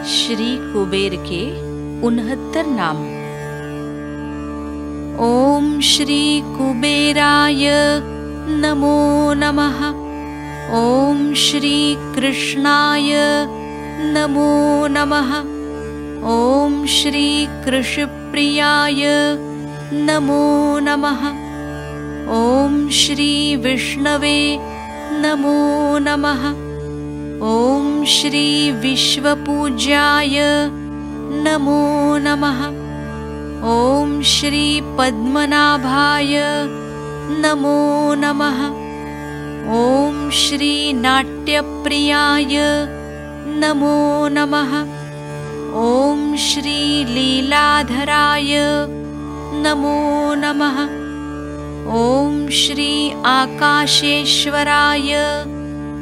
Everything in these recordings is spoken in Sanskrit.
श्री कुबेर के 69 नाम। ओम श्री कुबेराय नमो नमः। ओम श्री कृष्णाय नमो नमः। ओम श्री कृष्णप्रियाय नमो नमः। ओम श्री विष्णवे नमो नमः। ओम श्री विश्वपूज्याय नमो नमः। ओम श्री पद्मनाभाय नमो नमः। ओम श्री नाट्यप्रियाय नमो नमः। ओम श्री लीलाधराय नमो नमः। ओम श्री आकाशेश्वराय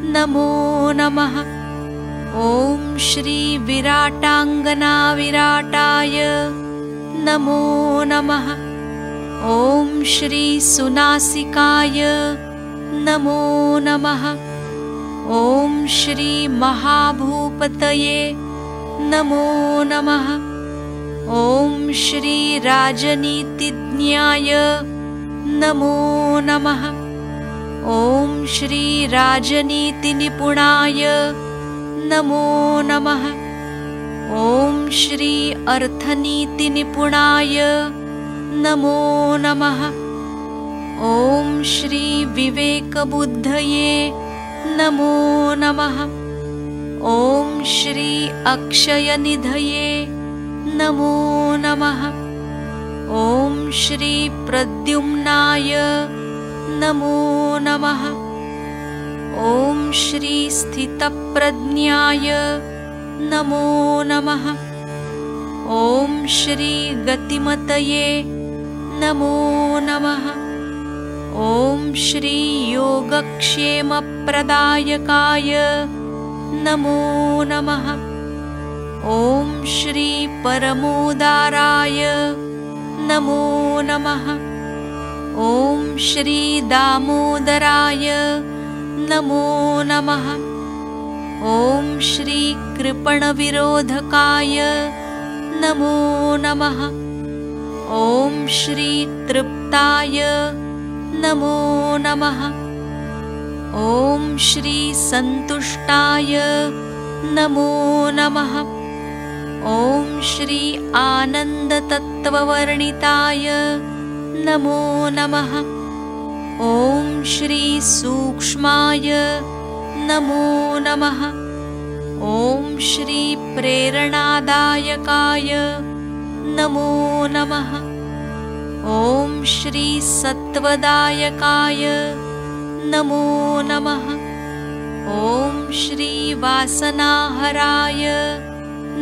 नमो नमः। ओम श्री विराटांगना विराटाय नमो नमः। ओम श्री सुनासिकाय नमो नमः। ओम श्री महाभूपतये नमो नमः। ओम श्री राजनीतिज्ञाय नमो नमः। ओम श्री राजनीतिनिपुणाय नमो नमः। ओम श्री अर्थनीतिनिपुणाय नमो नमः। ओम श्री विवेकबुद्धये नमो नमः। ओम श्री अक्षयनिधये नमो नमः। ओम श्री प्रद्युम्नाय नमो नमः। ओम श्री स्थितप्रज्ञाय नमो नमः। ओम श्री गतिमतये नमो नमः। ओम श्री योगक्षेमप्रदायकाय नमो नमः। ओम श्री परमोदाराय नमो नमः। ओम श्री दामोदराय नमो नमः। ओम श्री कृपणविरोधकाय नमो नमः। ओम श्री तृप्ताय नमो नमः। ओम श्री संतुष्टाय नमो नमः। ओम श्री आनंदतत्त्ववर्णिताय नमो नमः। ओम श्री सूक्ष्माय नमो नमः। ओम श्री प्रेरणादायकाय नमो नमः। ओम श्री सत्वदायकाय नमो नमः। ओम श्री वासनाहराय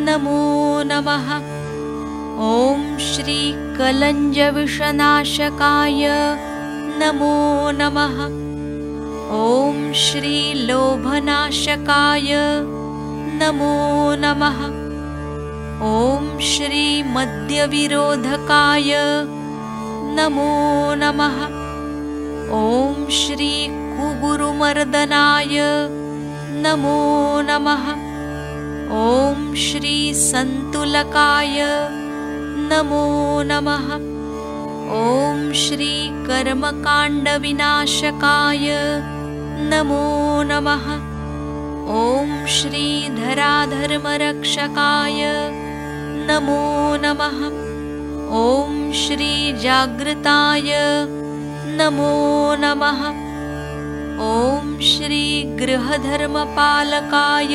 नमो नमः। ओम श्री कलञ्जविषनाशकाय नमो नमः। ओम श्री लोभनाशकाय नमो नमः। ओम श्री मद्यविरोधकाय नमो नमः। ओम श्री कुगुरुमर्दनाय नमो नमः। ओम श्री संतुलकाय नमो नमः। ओम श्री कर्मकाण्डविनाशकाय नमो नमः। ओम श्री धराधर्मरक्षकाय नमो नमः। ओम श्री जागृताय नमो नमः। ओम श्री गृहधर्मपालकाय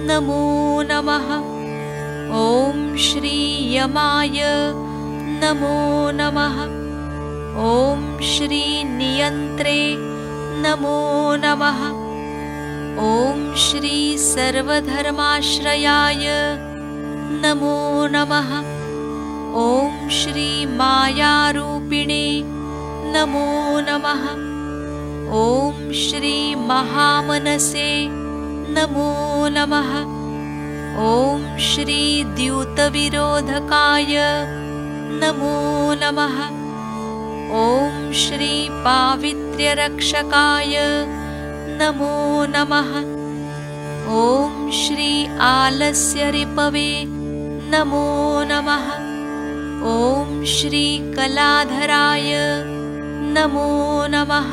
नमो नमः। ओम श्री यमाय नमो नमः। ओम श्री नियंत्रे नमो नमः। ओम श्री सर्वधर्माश्रयाय नमो नमः। ओम श्री मायारूपिणे नमो नमः। ओम श्री महामनसे नमो नमः। ओम श्री द्यूतविरोधकाय नमो नमः। ओम श्री पावित्र्यरक्षकाय नमो नमः। ॐ श्री आलस्य रिपवे नमो नमः। ॐ श्री कलाधराय नमो नमः।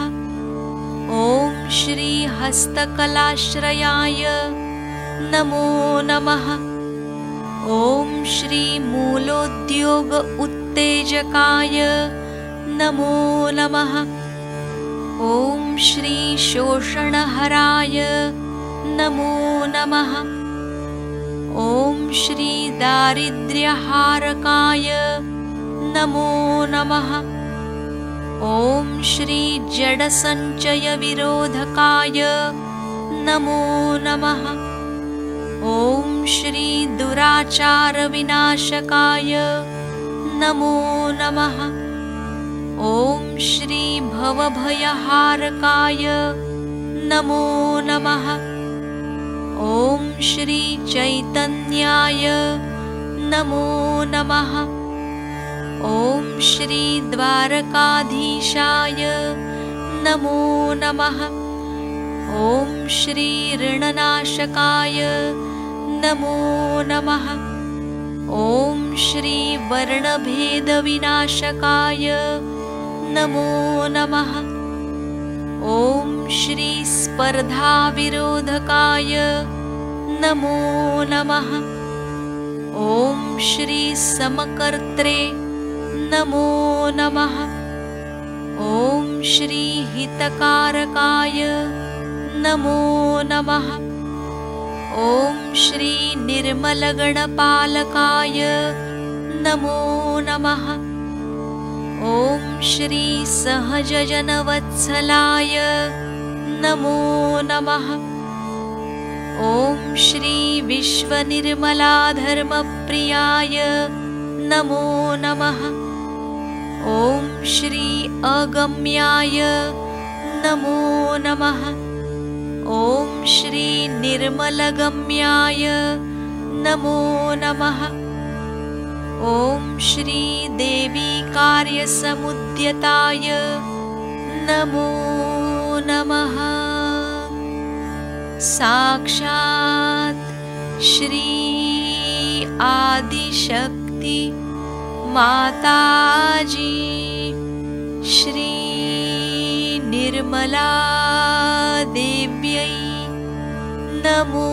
ॐ श्री हस्तकलाश्रयाय नमो नमः। ॐ श्री मूलोद्योग उत्तेजकाय नमो नमः। ॐ श्री शोषणहराय नमो नमः। ॐ श्री दारिद्र्यहारकाय नमो नमः। ॐ श्री जडसञ्चयविरोधकाय नमो नमः। ॐ श्री दुराचारविनाशकाय नमो नमः। ॐ श्री भवभयहारकाय नमो नमः। ॐ श्री चैतन्याय नमो नमः। ॐ श्री द्वारकाधीशाय नमो नमः। ॐ श्री ऋणनाशकाय नमो नमः। ॐ श्री वर्णभेदविनाशकाय नमो नमः। ॐ श्री स्पर्धाविरोधकाय नमो नमः। ॐ श्री समकर्त्रे नमो नमः। ॐ श्री हितकारकाय नमो नमः। ॐ श्री निर्मलगणपालकाय नमो नमः। ॐ श्री सहजजनवत्सलाय नमो नमः। ॐ श्री विश्वनिर्मलाधर्मप्रियाय नमो नमः। ॐ श्री अगम्याय नमो नमः। ॐ श्री निर्मलगम्याय नमो नमः। ॐ श्री देवी कार्यसमुद्यताय नमो नमः। साक्षात् श्री आदिशक्ति माताजी श्री निर्मला देव्यै नमो